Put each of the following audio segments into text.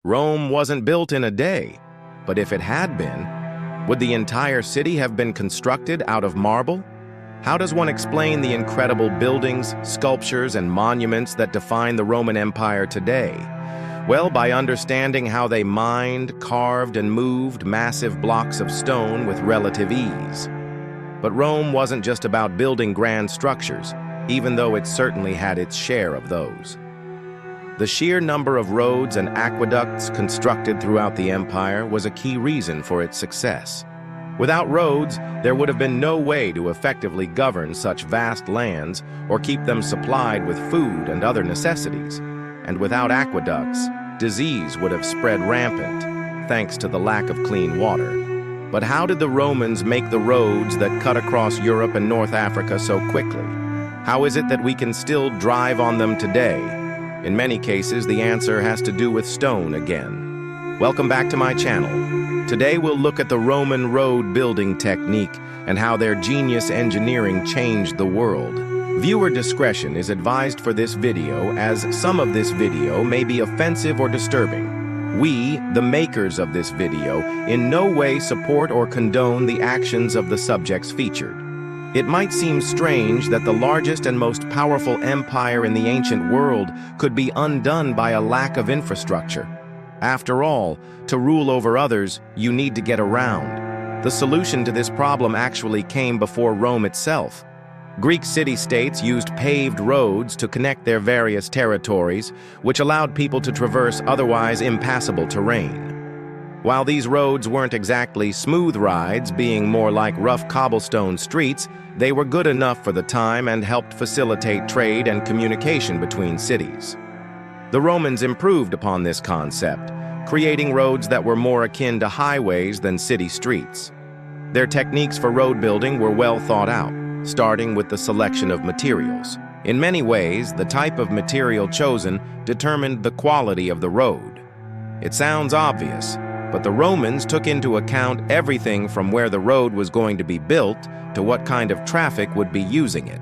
Rome wasn't built in a day, but if it had been, would the entire city have been constructed out of marble? How does one explain the incredible buildings, sculptures, and monuments that define the Roman Empire today? Well, by understanding how they mined, carved, and moved massive blocks of stone with relative ease. But Rome wasn't just about building grand structures, even though it certainly had its share of those. The sheer number of roads and aqueducts constructed throughout the empire was a key reason for its success. Without roads, there would have been no way to effectively govern such vast lands or keep them supplied with food and other necessities. And without aqueducts, disease would have spread rampant, thanks to the lack of clean water. But how did the Romans make the roads that cut across Europe and North Africa so quickly? How is it that we can still drive on them today? In many cases, the answer has to do with stone again. Welcome back to my channel. Today we'll look at the Roman road building technique and how their genius engineering changed the world. Viewer discretion is advised for this video, as some of this video may be offensive or disturbing. We, the makers of this video, in no way support or condone the actions of the subjects featured. It might seem strange that the largest and most powerful empire in the ancient world could be undone by a lack of infrastructure. After all, to rule over others, you need to get around. The solution to this problem actually came before Rome itself. Greek city-states used paved roads to connect their various territories, which allowed people to traverse otherwise impassable terrain. While these roads weren't exactly smooth rides, being more like rough cobblestone streets, they were good enough for the time and helped facilitate trade and communication between cities. The Romans improved upon this concept, creating roads that were more akin to highways than city streets. Their techniques for road building were well thought out, starting with the selection of materials. In many ways, the type of material chosen determined the quality of the road. It sounds obvious, but the Romans took into account everything from where the road was going to be built to what kind of traffic would be using it.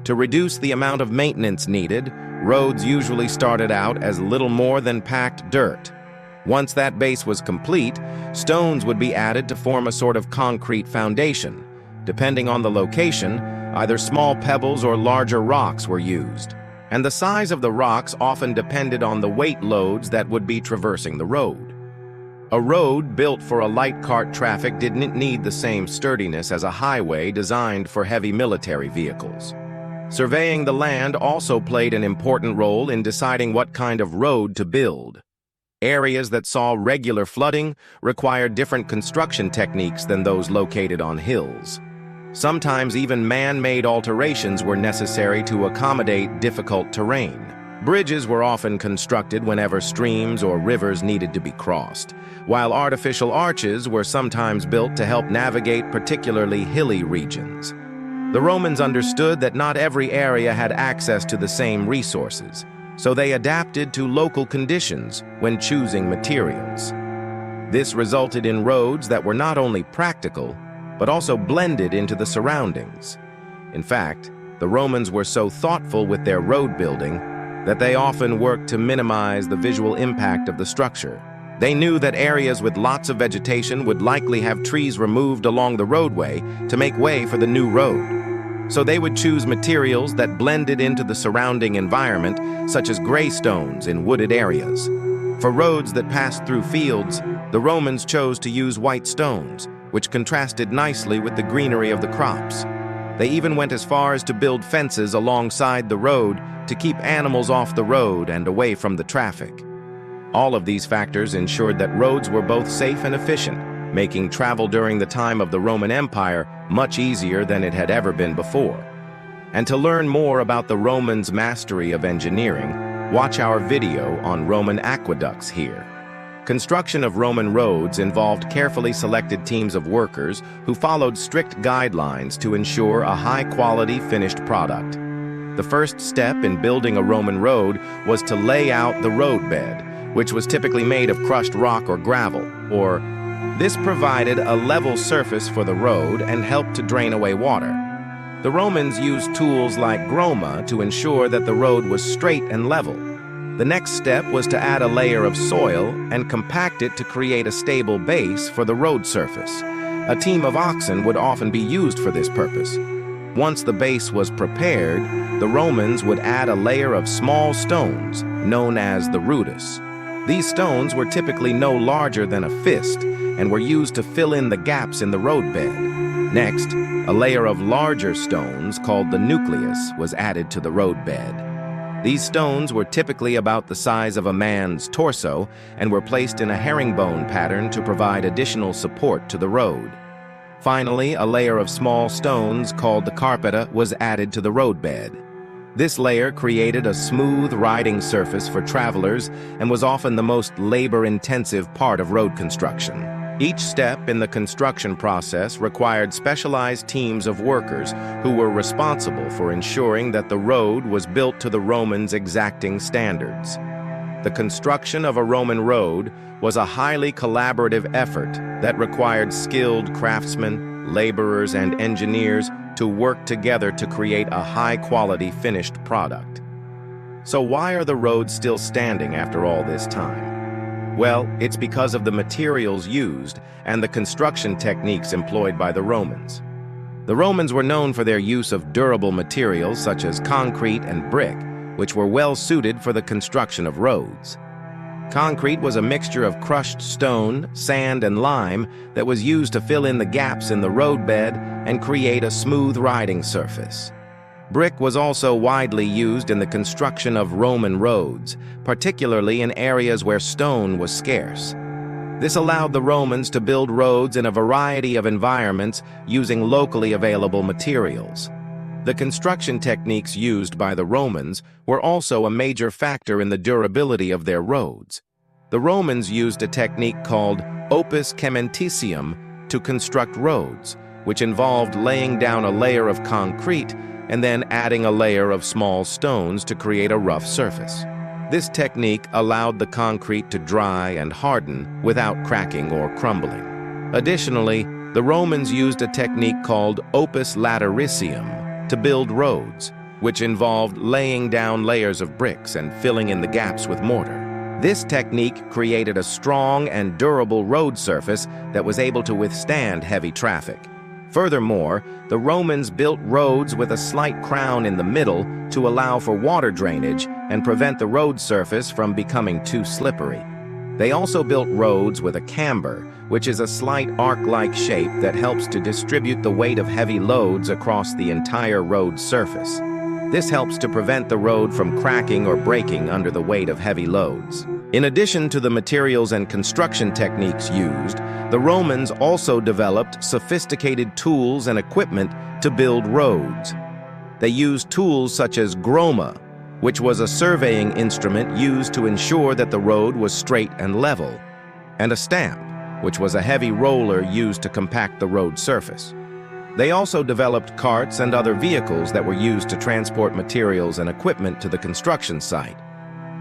To reduce the amount of maintenance needed, roads usually started out as little more than packed dirt. Once that base was complete, stones would be added to form a sort of concrete foundation. Depending on the location, either small pebbles or larger rocks were used. And the size of the rocks often depended on the weight loads that would be traversing the road. A road built for a light cart traffic didn't need the same sturdiness as a highway designed for heavy military vehicles. Surveying the land also played an important role in deciding what kind of road to build. Areas that saw regular flooding required different construction techniques than those located on hills. Sometimes even man-made alterations were necessary to accommodate difficult terrain. Bridges were often constructed whenever streams or rivers needed to be crossed, while artificial arches were sometimes built to help navigate particularly hilly regions. The Romans understood that not every area had access to the same resources, so they adapted to local conditions when choosing materials. This resulted in roads that were not only practical, but also blended into the surroundings. In fact, the Romans were so thoughtful with their road building that they often worked to minimize the visual impact of the structure. They knew that areas with lots of vegetation would likely have trees removed along the roadway to make way for the new road. So they would choose materials that blended into the surrounding environment, such as gray stones in wooded areas. For roads that passed through fields, the Romans chose to use white stones, which contrasted nicely with the greenery of the crops. They even went as far as to build fences alongside the road to keep animals off the road and away from the traffic. All of these factors ensured that roads were both safe and efficient, making travel during the time of the Roman Empire much easier than it had ever been before. And to learn more about the Romans' mastery of engineering, watch our video on Roman aqueducts here. Construction of Roman roads involved carefully selected teams of workers who followed strict guidelines to ensure a high-quality finished product. The first step in building a Roman road was to lay out the roadbed, which was typically made of crushed rock or gravel, this provided a level surface for the road and helped to drain away water. The Romans used tools like groma to ensure that the road was straight and level. The next step was to add a layer of soil and compact it to create a stable base for the road surface. A team of oxen would often be used for this purpose. Once the base was prepared, the Romans would add a layer of small stones, known as the rudis. These stones were typically no larger than a fist and were used to fill in the gaps in the roadbed. Next, a layer of larger stones called the nucleus was added to the roadbed. These stones were typically about the size of a man's torso and were placed in a herringbone pattern to provide additional support to the road. Finally, a layer of small stones called the carpeta was added to the roadbed. This layer created a smooth riding surface for travelers and was often the most labor-intensive part of road construction. Each step in the construction process required specialized teams of workers who were responsible for ensuring that the road was built to the Romans' exacting standards. The construction of a Roman road was a highly collaborative effort that required skilled craftsmen, laborers, and engineers to work together to create a high-quality finished product. So why are the roads still standing after all this time? Well, it's because of the materials used and the construction techniques employed by the Romans. The Romans were known for their use of durable materials such as concrete and brick, which were well suited for the construction of roads. Concrete was a mixture of crushed stone, sand, and lime that was used to fill in the gaps in the roadbed and create a smooth riding surface. Brick was also widely used in the construction of Roman roads, particularly in areas where stone was scarce. This allowed the Romans to build roads in a variety of environments using locally available materials. The construction techniques used by the Romans were also a major factor in the durability of their roads. The Romans used a technique called opus cementitium to construct roads, which involved laying down a layer of concrete and then adding a layer of small stones to create a rough surface. This technique allowed the concrete to dry and harden without cracking or crumbling. Additionally, the Romans used a technique called opus latericium to build roads, which involved laying down layers of bricks and filling in the gaps with mortar. This technique created a strong and durable road surface that was able to withstand heavy traffic. Furthermore, the Romans built roads with a slight crown in the middle to allow for water drainage and prevent the road surface from becoming too slippery. They also built roads with a camber, which is a slight arc-like shape that helps to distribute the weight of heavy loads across the entire road surface. This helps to prevent the road from cracking or breaking under the weight of heavy loads. In addition to the materials and construction techniques used, the Romans also developed sophisticated tools and equipment to build roads. They used tools such as groma, which was a surveying instrument used to ensure that the road was straight and level, and a stamp, which was a heavy roller used to compact the road surface. They also developed carts and other vehicles that were used to transport materials and equipment to the construction site.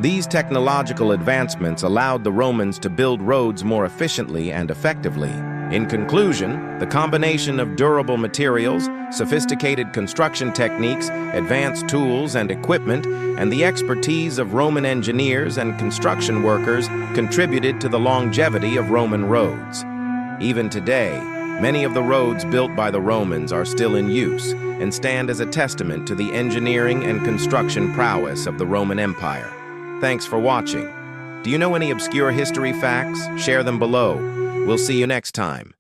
These technological advancements allowed the Romans to build roads more efficiently and effectively. In conclusion, the combination of durable materials, sophisticated construction techniques, advanced tools and equipment, and the expertise of Roman engineers and construction workers contributed to the longevity of Roman roads. Even today, many of the roads built by the Romans are still in use and stand as a testament to the engineering and construction prowess of the Roman Empire. Thanks for watching. Do you know any obscure history facts? Share them below. We'll see you next time.